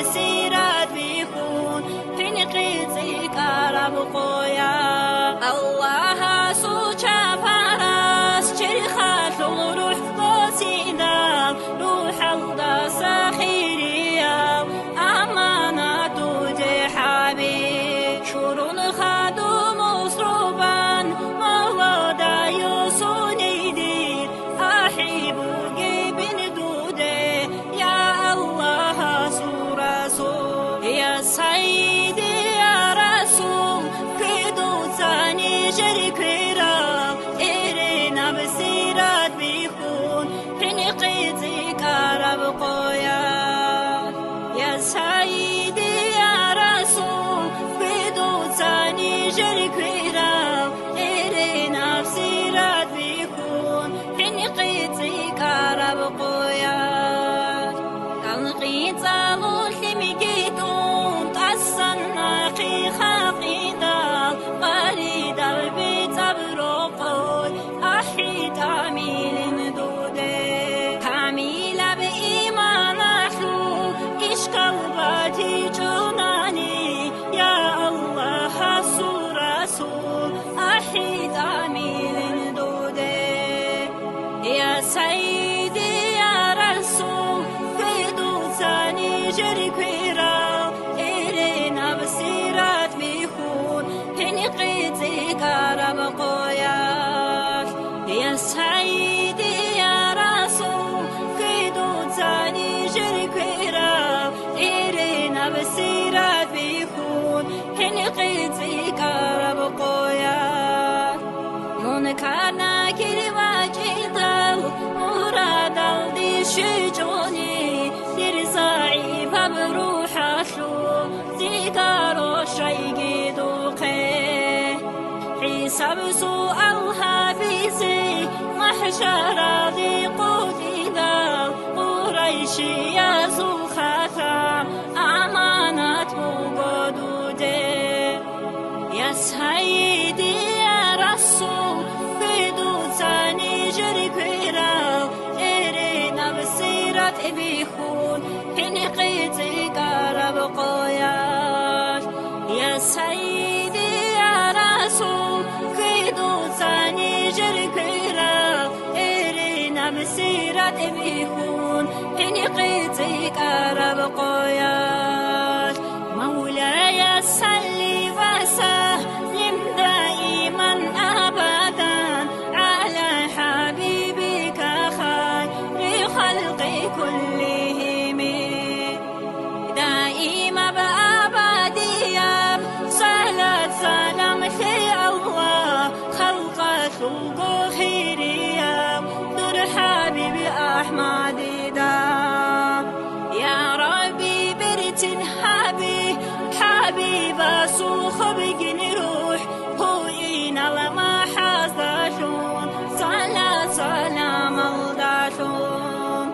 مسيرات بيكون حنقيتي كرب قويا الله سوچا فراس شرخات روح قوسينا روح الله سخيريا أمانة جحابي شورون خادو مصروبان موضع يسوني دي أحب جبن دودي يا الله سورة يا سيدي يا رسول كدو ثاني شريك راب إرنا بسيرات بيكون حنقيتي كرب قويا يا سيدي يا رسول كدو ثاني شريك راب إرنا بسيرات بيكون حنقيتي كرب قويا قلقي طالون حميكيتون تحسن قي خاقيدا قريد البيت بروقوي أحي تعميل دودي تعميل بإيمان أحلو إش قلباتي جناني يا الله حسو رسول أحي تعميل دودي يا سيدي يا رسول فيدو ثاني شريك راب إلينا بسيرات بيكون حنقيتي كرب قوياك يا سيدي يا رسول فيدو ثاني شريك راب إلينا بسيرات بيكون حنقيتي كرب قوياك منكرنا كلمة جدال مراد الدي شجوني يرزعي بروح أشلو ذكر الشيء دوقي حساب سؤالها بيزي محشر ذي قوتنا قريش يا زوخاتا أمانة وجودي يا سيدي يا رسول بدو ثاني شريك راب إرنا بسيرات بيكون حنقيتي كرب قوياك يا سيدي يا رسول بدو ثاني شريك راب إرنا بسيرات بيكون حنقيتي كرب قوياك مولاي صلي وسلم دائما أبدا على حبيبك خير خلق كلهم دائما بأبدية صلاة سلام في الله خلق خلق خيرية در حبيب أحمد دا يا ربي برتن حبيب سوخ بجن روح هو إنا لما حاسداشون صلاة سلام الداشون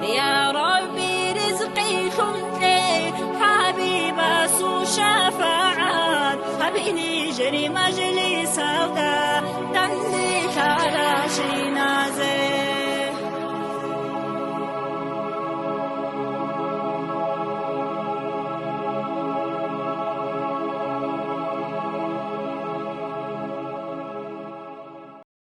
يا ربي رزقي خمتي حبيب سو شفاعات حبيني جري مجلس هودا دندي كراشي نازل